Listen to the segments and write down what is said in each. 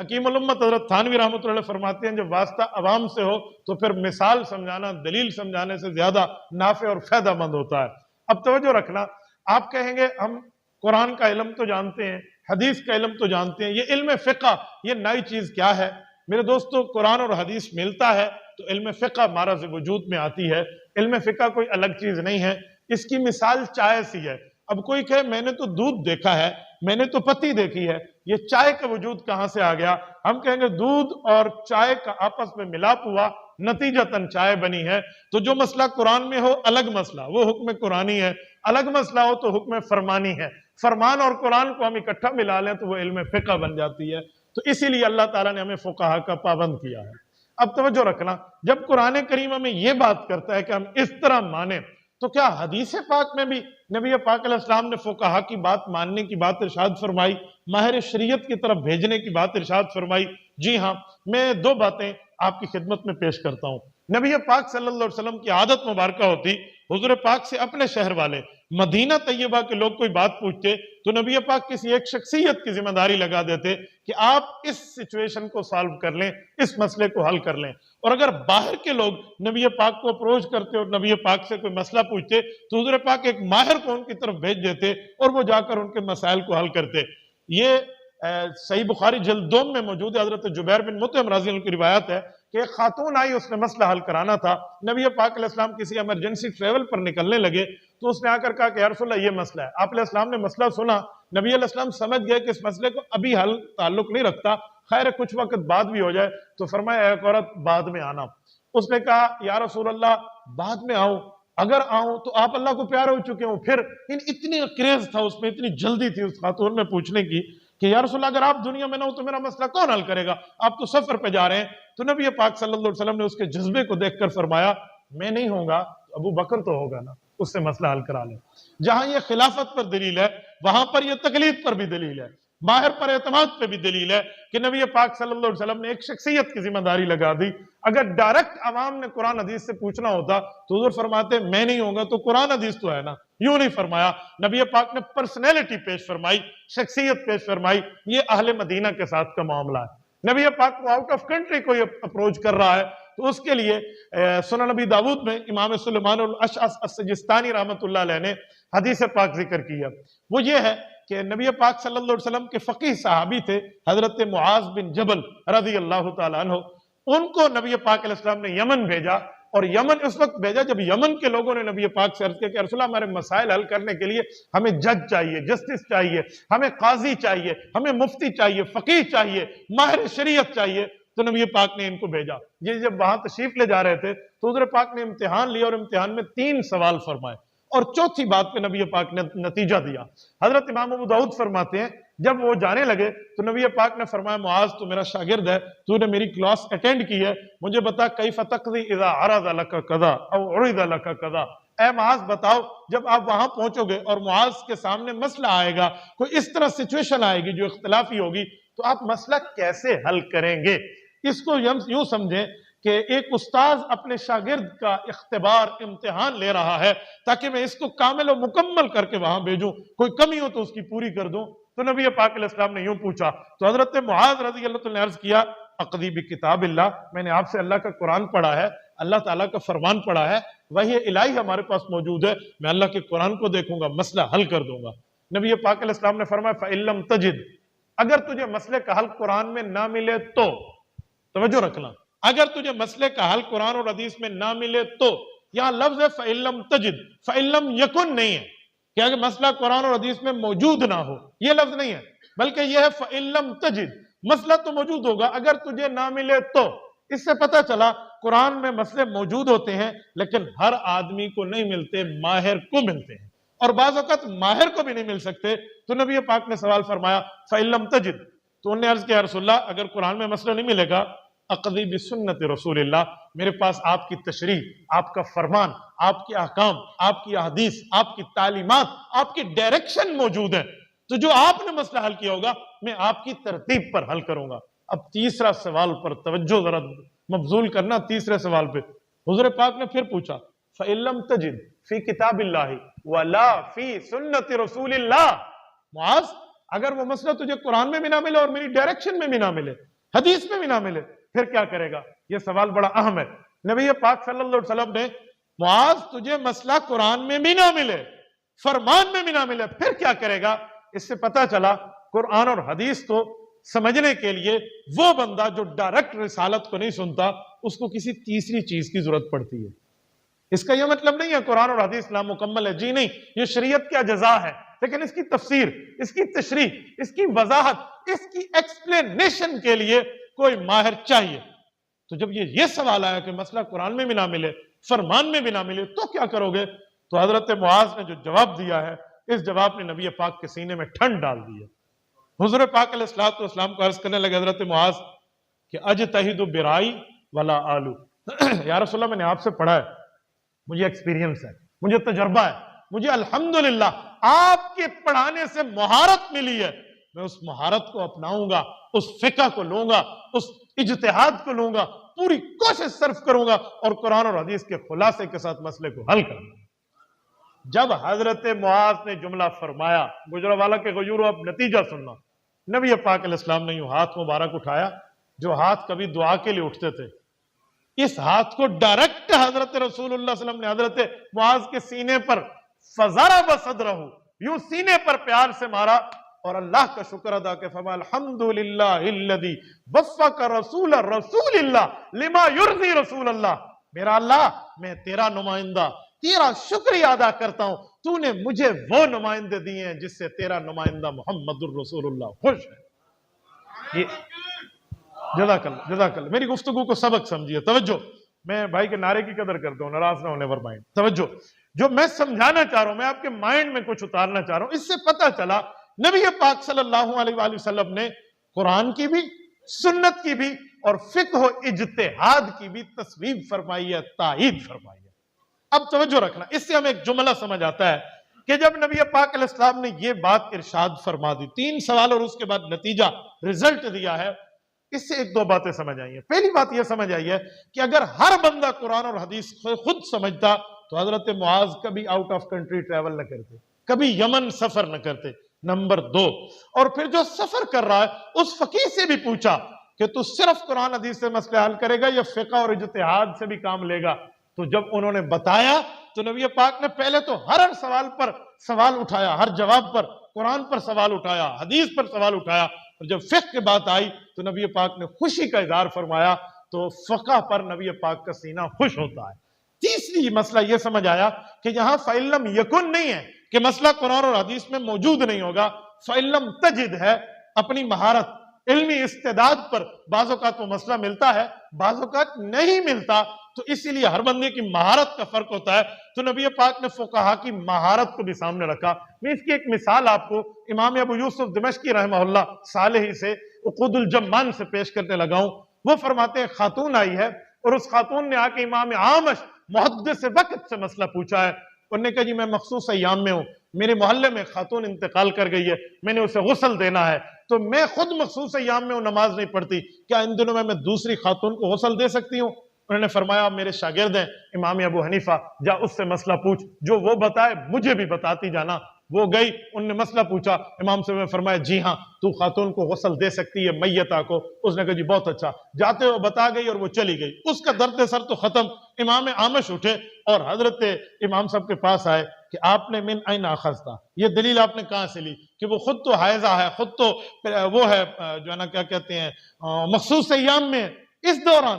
حکیم الامت حضرت تھانوی رحمۃ اللہ فرماتے ہیں جب واسطہ عوام سے ہو تو پھر مثال سمجھانا دلیل سمجھانے سے زیادہ نافع اور فائدہ مند ہوتا ہے۔ اب توجہ رکھنا، آپ کہیں گے ہم قرآن کا علم تو جانتے ہیں، حدیث کا علم تو جانتے ہیں، یہ علم فقہ یہ نئی چیز کیا ہے؟ میرے دوستو، قرآن اور حدیث ملتا ہے تو علم فقہ مارز وجود میں آتی ہے۔ علم فقہ کوئی الگ چیز نہیں ہے، اس کی مثال چائے سی ہے۔ اب کوئی کہے میں نے تو دودھ دیکھا ہے، میں نے تو پتی دیکھی ہے، یہ چائے کا وجود کہاں سے آ گیا؟ ہم کہیں گے دودھ اور چائے کا آپس میں ملاپ ہوا، نتیجتاً چائے بنی ہے۔ تو جو مسئلہ قرآن میں ہو الگ مسئلہ، وہ حکم قرآنی ہے، الگ مسئلہ ہو تو حکم فرمانی ہے۔ فرمان اور قرآن کو ہم اکٹھا ملا لیں تو وہ علم فقہ بن جاتی ہے۔ تو اسی لیے اللہ تعالیٰ نے ہمیں فقہا کا پابند کیا ہے۔ اب توجہ رکھنا، جب قرآن کریم ہمیں یہ بات کرتا ہے کہ ہم اس طرح مانیں، تو کیا حدیث پاک میں بھی نبی پاک علیہ السلام نے فقہا کی بات ماننے کی بات ارشاد فرمائی، ماہر شریعت کی طرف بھیجنے کی بات ارشاد فرمائی؟ جی ہاں، میں دو باتیں آپ کی خدمت میں پیش کرتا ہوں۔ نبی پاک صلی اللہ علیہ وسلم کی عادت مبارکہ ہوتی، حضور پاک سے اپنے شہر والے مدینہ طیبہ کے لوگ کوئی بات پوچھتے تو نبی پاک کسی ایک شخصیت کی ذمہ داری لگا دیتے کہ آپ اس سچویشن کو سالو کر لیں، اس مسئلے کو حل کر لیں۔ اور اگر باہر کے لوگ نبی پاک کو اپروچ کرتے اور نبی پاک سے کوئی مسئلہ پوچھتے تو حضور پاک ایک ماہر کو ان کی طرف بھیج دیتے اور وہ جا کر ان کے مسائل کو حل کرتے۔ یہ صحیح بخاری جلد 2 میں موجود ہے، حضرت جبیر بن مطعم رضی اللہ عنہ کی روایت ہے کہ ایک خاتون آئی، اس نے مسئلہ حل کرانا تھا۔ نبی پاک علیہ السلام کسی ایمرجنسی ٹریول پر نکلنے لگے تو اس نے آ کر کہا کہ یا رسول اللہ یہ مسئلہ ہے۔ آپ علیہ السلام نے مسئلہ سنا، نبی علیہ السلام سمجھ گئے کہ اس مسئلے کو ابھی حل تعلق نہیں رکھتا، خیر کچھ وقت بعد بھی ہو جائے، تو فرمایا ایک عورت بعد میں آنا۔ اس نے کہا یا رسول اللہ بعد میں آؤں، اگر آؤں تو آپ اللہ کو پیارے ہو چکے ہوں۔ پھر اتنی کریز تھا اس میں، اتنی جلدی تھی اس خاتون میں پوچھنے کی کہ یا رسول اللہ اگر آپ دنیا میں نہ ہو تو میرا مسئلہ کون حل کرے گا؟ آپ تو سفر پہ جا رہے ہیں۔ تو نبی پاک صلی اللہ علیہ وسلم نے اس کے جذبے کو دیکھ کر فرمایا میں نہیں ہوں گا تو ابو بکر تو ہوگا نا، اس سے مسئلہ حل کرا لیں۔ جہاں یہ خلافت پر دلیل ہے وہاں پر یہ تقلید پر بھی دلیل ہے، ماہر پر اعتماد پہ بھی دلیل ہے کہ نبی پاک صلی اللہ علیہ وسلم نے ایک شخصیت کی ذمہ داری لگا دی۔ اگر ڈائریکٹ عوام نے قرآن حدیث سے پوچھنا ہوتا تو حضور فرماتے میں نہیں ہوں گا تو قرآن حدیث تو ہے نا، یوں نہیں فرمایا۔ نبی پاک نے پرسنالٹی پیش فرمائی، شخصیت پیش فرمائی۔ یہ اہل مدینہ کے ساتھ کا معاملہ ہے۔ نبی پاک کو آؤٹ آف کنٹری کوئی اپروچ کر رہا ہے تو اس کے لیے سنن نبی داود میں امام سلیمان الاشعث السجستانی رحمۃ اللہ علیہ نے حدیث پاک ذکر کی ہے۔ وہ یہ ہے کہ نبی پاک صلی اللہ علیہ وسلم کے فقیہ صحابی تھے حضرت معاذ بن جبل رضی اللہ تعالیٰ عنہ۔ ان کو نبی پاک علیہ السلام نے یمن بھیجا، اور یمن اس وقت بھیجا جب یمن کے لوگوں نے نبی پاک سے عرض کیا کہ رسول اللہ ہمارے مسائل حل کرنے کے لیے ہمیں جج چاہیے، جسٹس چاہیے، ہمیں قاضی چاہیے، ہمیں مفتی چاہیے، فقیہ چاہیے، ماہر شریعت چاہیے۔ تو نبی پاک نے ان کو بھیجا۔ یہ جب وہاں تشریف لے جا رہے تھے تو حضور پاک نے امتحان لیا اور امتحان میں 3 سوال فرمائے، اور چوتھی بات پہ نبی پاک نے نتیجہ دیا۔ حضرت امام ابو داؤد فرماتے ہیں جب وہ جانے لگے تو نبی پاک نے فرمایا معاذ تو میرا شاگرد ہے، تو نے میری کلاس اٹینڈ کی ہے، مجھے بتا کیف تقضی اذا عرض لک کذا او عرض لک کذا۔ اے معاذ بتاؤ جب آپ وہاں پہنچو گے اور معاذ کے سامنے مسئلہ آئے گا، کوئی اس طرح سچویشن آئے گی جو اختلافی ہوگی، تو آپ مسئلہ کیسے حل کریں گے؟ اس کو یوں سمجھیں کہ ایک استاذ اپنے شاگرد کا اختبار امتحان لے رہا ہے تاکہ میں اس کو کامل و مکمل کر کے وہاں بھیجوں، کوئی کمی ہو تو اس کی پوری کر دوں۔ تو نبی پاک علیہ السلام نے یوں پوچھا تو حضرت معاذ رضی اللہ عنہ نے عرض کیا اقضی بکتاب اللہ، میں نے آپ سے اللہ کا قرآن پڑھا ہے، اللہ تعالیٰ کا فرمان پڑھا ہے، وحی الہی ہمارے پاس موجود ہے، میں اللہ کے قرآن کو دیکھوں گا، مسئلہ حل کر دوں گا۔ نبی پاک علیہ السلام نے فرمایا فَإِن لَمْ تَجِدْ، اگر تجھے مسئلے کا حل قرآن میں نہ ملے تو، توجہ رکھنا، اگر تجھے مسئلے کا حل قرآن اور حدیث میں نہ ملے تو، یہاں لفظ ہے فَإِن لَمْ تَجِدْ، فَإِن لَمْ يَكُن نہیں ہے کہ اگر مسئلہ قرآن اور حدیث میں موجود نہ ہو، یہ لفظ نہیں ہے، بلکہ یہ ہے فَإِن لَمْ تَجِدْ، مسئلہ تو موجود ہوگا اگر تجھے نہ ملے تو۔ اس سے پتہ چلا قرآن میں مسئلے موجود ہوتے ہیں لیکن ہر آدمی کو نہیں ملتے، ماہر کو ملتے ہیں، اور بعض اوقات ماہر کو بھی نہیں مل سکتے۔ تو نبی پاک نے سوال فرمایا فَإِن لَمْ تَجِدْ، تو انہوں نے عرض کیا یا رسول اللہ اگر قرآن میں مسئلہ نہیں ملے گا اقضی بسنت رسول اللہ، میرے پاس آپ کی تشریح، آپ کا فرمان، آپ کے احکام، آپ کی احادیث، آپ کی تعلیمات، آپ کی ڈائریکشن موجود ہے، تو جو آپ نے مسئلہ حل کیا ہوگا میں آپ کی ترتیب پر حل کروں گا۔ اب تیسرا سوال پر توجہ ذرا مبذول کرنا، تیسرے سوال پہ حضور پاک نے پھر پوچھا فَإِن لَمْ تَجِدْ فِي كِتَابِ اللَّهِ وَلَا فِي سُنَّةِ رَسُولِ اللَّهِ، معاذ اگر وہ مسئلہ تجھے قرآن میں بھی نہ ملے اور میری ڈائریکشن میں بھی نہ ملے، حدیث میں بھی نہ ملے، پھر کیا کرے گا؟ یہ سوال بڑا اہم ہے۔ نبی پاک صلی اللہ علیہ وسلم نے معاذ تجھے مسئلہ قرآن میں بھی نہ ملے، فرمان میں بھی نہ ملے، پھر کیا کرے گا؟ اس سے پتہ چلا قرآن اور حدیث کو سمجھنے کے لیے وہ بندہ جو ڈائریکٹ رسالت کو نہیں سنتا، اس کو کسی تیسری چیز کی ضرورت پڑتی ہے۔ اس کا یہ مطلب نہیں ہے قرآن اور حدیث نامکمل ہے، جی نہیں، یہ شریعت کا جزا ہے، لیکن اس کی تفسیر، اس کی تشریح، اس کی وضاحت، اس کی ایکسپلینیشن کے لیے کوئی ماہر چاہیے۔ تو جب یہ سوال آیا کہ مسئلہ قرآن میں بھی نہ ملے، فرمان میں بھی نہ ملے، تو کیا کرو گے؟ تو حضرت معاذ نے جو جواب دیا ہے، اس جواب نے نبی پاک کے سینے میں ٹھنڈ ڈال دی ہے۔ حضور پاک علیہ الصلوۃ والسلام کو عرض کرنے لگے حضرت معاذ کہ اجتہد برائی ولا آلو، یا رسول اللہ میں نے آپ سے پڑھا ہے، مجھے ایکسپیرینس ہے، مجھے تجربہ ہے، مجھے الحمدللہ آپ کے پڑھانے سے مہارت ملی ہے، میں اس مہارت کو اپناؤں گا، اس فقہ کو لوں گا، اس اجتہاد کو لوں گا، پوری کوشش صرف کروں گا اور قرآن اور حدیث کے خلاصے کے ساتھ مسئلے کو حل کروں گا۔ جب حضرت معاذ نے جملہ فرمایا، گجرانوالہ کے غیورو اب نتیجہ سننا، نبی پاک علیہ السلام نے یوں ہاتھ مبارک اٹھایا، جو ہاتھ کبھی دعا کے لیے اٹھتے تھے، اس ہاتھ کو ڈائریکٹ حضرت رسول اللہ صلی اللہ علیہ وسلم نے حضرت معاذ کے سینے پر فضرب صدرہ، یوں سینے پر پیار سے مارا اور اللہ کا شکر ادا کہ فرمایا الحمدللہ الذی وفق رسول اللہ لما یرضی رسول اللہ، میرا اللہ میں تیرا نمائندہ، تیرا شکریہ ادا کرتا ہوں، تو نے مجھے وہ نمائندے دیے ہیں جس سے تیرا نمائندہ محمد الرسول اللہ خوش ہے۔ جزاک اللہ، جزاک اللہ۔ میری گفتگو کو سبق سمجھیے، توجہ، میں بھائی کے نعرے کی قدر کرتا ہوں، ناراض نہ ہونے پر مائنڈ، توجہ، جو میں سمجھانا چاہ رہا ہوں، میں آپ کے مائنڈ میں کچھ اتارنا چاہ رہا ہوں، اس سے پتہ چلا نبی پاک صلی اللہ علیہ وآلہ وسلم نے قرآن کی بھی، سنت کی بھی اور فقہ و اجتہاد کی بھی تصویب فرمائی ہے، تائید فرمائی ہے۔ اب توجہ رکھنا، اس سے ہمیں ایک جملہ سمجھ آتا ہے کہ جب نبی پاک علیہ السلام نے یہ بات ارشاد فرما دی، 3 سوال اور اس کے بعد نتیجہ، رزلٹ دیا ہے، اس سے 1-2 باتیں سمجھ آئی ہیں۔ پہلی بات یہ سمجھ آئی ہے کہ اگر ہر بندہ قرآن اور حدیث خود سمجھتا تو حضرت معاذ کبھی آؤٹ آف کنٹری ٹریول نہ کرتے، کبھی یمن سفر نہ کرتے۔ نمبر 2، اور پھر جو سفر کر رہا ہے اس فقیہ سے بھی پوچھا کہ تو صرف قرآن حدیث سے مسئلہ حل کرے گا یا فقہ اور اجتہاد سے بھی کام لے گا؟ تو جب انہوں نے بتایا تو نبی پاک نے پہلے تو ہر سوال پر سوال اٹھایا، ہر جواب پر قرآن پر سوال اٹھایا، حدیث پر سوال اٹھایا، اور جب فقہ کی بات آئی تو نبی پاک نے خوشی کا اظہار فرمایا، تو فقہ پر نبی پاک کا سینہ خوش ہوتا ہے۔ تیسری مسئلہ یہ سمجھ آیا کہ یہاں فَإِلَّمْ يَكُنْ نہیں ہے کہ مسئلہ قرآن اور حدیث میں موجود نہیں ہوگا، فَإِلَّمْ تَجِدْ ہے، اپنی مہارت، علمی استعداد پر بعض اوقات وہ مسئلہ ملتا ہے، بعض اوقات نہیں ملتا، تو اسی لیے ہر بندے کی مہارت کا فرق ہوتا ہے۔ تو نبی پاک نے فقہا کی مہارت کو بھی سامنے رکھا۔ میں اس کی ایک مثال آپ کو امام ابو یوسف دمشقی رحمہ اللہ صالحی سے عقود الجمان سے پیش کرنے لگا ہوں۔ وہ فرماتے ہیں خاتون آئی ہے اور اس خاتون نے آ کے امام عامش محدث وقت سے مسئلہ پوچھا ہے۔ انہوں نے کہا جی میں مخصوص ایام میں ہوں، میرے محلے میں خاتون انتقال کر گئی ہے، میں نے اسے غسل دینا ہے، تو میں خود مخصوص ایام میں ہوں، نماز نہیں پڑھتی، کیا ان دنوں میں دوسری خاتون کو غسل دے سکتی ہوں؟ انہوں نے فرمایا آپ میرے شاگرد ہیں امام ابو حنیفہ، جا اس سے مسئلہ پوچھ، جو وہ بتائے مجھے بھی بتاتی جانا۔ وہ گئی، ان نے مسئلہ پوچھا، امام صاحب نے فرمایا جی ہاں تو خاتون کو غسل دے سکتی ہے میتہ کو۔ اس نے کہا جی بہت اچھا، جاتے ہوئے بتا گئی اور وہ چلی گئی۔ اس کا درد سر تو ختم۔ امام عامش اٹھے اور حضرت امام صاحب کے پاس آئے کہ آپ نے من این اخذتا، یہ دلیل آپ نے کہاں سے لی؟ کہ وہ خود تو حائضہ ہے، خود تو وہ ہے جو ہے نا کیا کہتے ہیں مخصوص ایام میں، اس دوران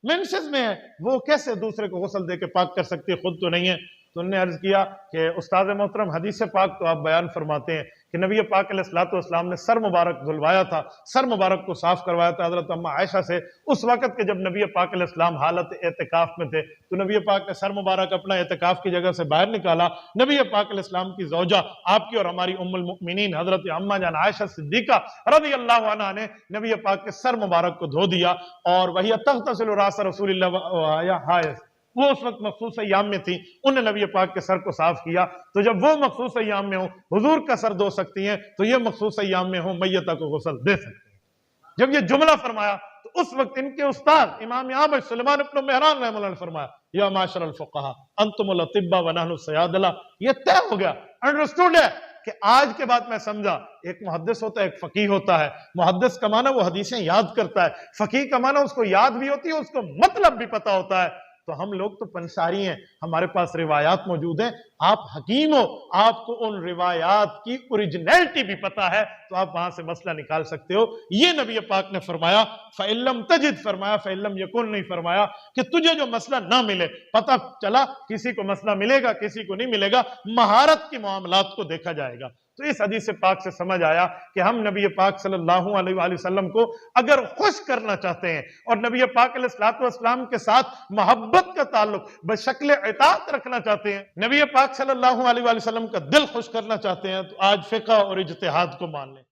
منسز میں ہے، وہ کیسے دوسرے کو غسل دے کے پاک کر سکتی ہے، خود تو نہیں ہے۔ تو انہوں نے عرض کیا کہ استاد محترم حدیث پاک تو آپ بیان فرماتے ہیں کہ نبی پاک علیہ الصلوۃ والسلام نے سر مبارک دھلوایا تھا، سر مبارک کو صاف کروایا تھا حضرت اماں عائشہ سے، اس وقت کہ جب نبی پاک علیہ السلام حالت اعتکاف میں تھے، تو نبی پاک نے سر مبارک اپنا اعتکاف کی جگہ سے باہر نکالا، نبی پاک علیہ السلام کی زوجہ آپ کی اور ہماری ام المؤمنین حضرت اماں جان عائشہ صدیقہ رضی اللہ عنہا نے نبی پاک کے سر مبارک کو دھو دیا، اور وہی تغتسل راس رسول اللہ حائض، وہ اس وقت مخصوص ایام میں تھی، انہوں نے نبی پاک کے سر کو صاف کیا۔ تو جب وہ مخصوص ایام میں ہوں حضور کا سر دھو سکتی ہیں، تو یہ مخصوص ایام میں ہوں میتہ کو غسل دے سکتے ہیں۔ جب یہ جملہ فرمایا تو اس وقت ان کے استاد امام عامش سلیمان ابن مہران رحمہ اللہ نے فرمایا یا معاشر الفقہاء انتم الاطباء ونحن الصیادلہ، یہ طے ہو گیا، انڈرسٹوڈ ہے کہ آج کے بعد میں سمجھا ایک محدث ہوتا ہے ایک فقیہ ہوتا ہے. محدث کا معنی وہ حدیثیں یاد کرتا ہے, فقیہ کا معنی اس کو یاد بھی ہوتی ہے, اس کو مطلب بھی پتا ہوتا ہے. تو ہم لوگ تو پنساری ہیں, ہمارے پاس روایات موجود ہیں, آپ حکیم ہو, آپ کو ان روایات کی اوریجنلٹی بھی پتا ہے, تو آپ وہاں سے مسئلہ نکال سکتے ہو. یہ نبی پاک نے فرمایا فَإِلَّمْ تَجِدْ, فرمایا فَإِلَّمْ يَكُنْ, نہیں فرمایا کہ تجھے جو مسئلہ نہ ملے, پتہ چلا کسی کو مسئلہ ملے گا کسی کو نہیں ملے گا, مہارت کی معاملات کو دیکھا جائے گا. تو اس حدیث پاک سے سمجھ آیا کہ ہم نبی پاک صلی اللہ علیہ وآلہ وسلم کو اگر خوش کرنا چاہتے ہیں اور نبی پاک علیہ الصلوۃ والسلام کے ساتھ محبت کا تعلق بشکل اطاعت رکھنا چاہتے ہیں, نبی پاک صلی اللہ علیہ وآلہ وسلم کا دل خوش کرنا چاہتے ہیں, تو آج فقہ اور اجتہاد کو مان لیں.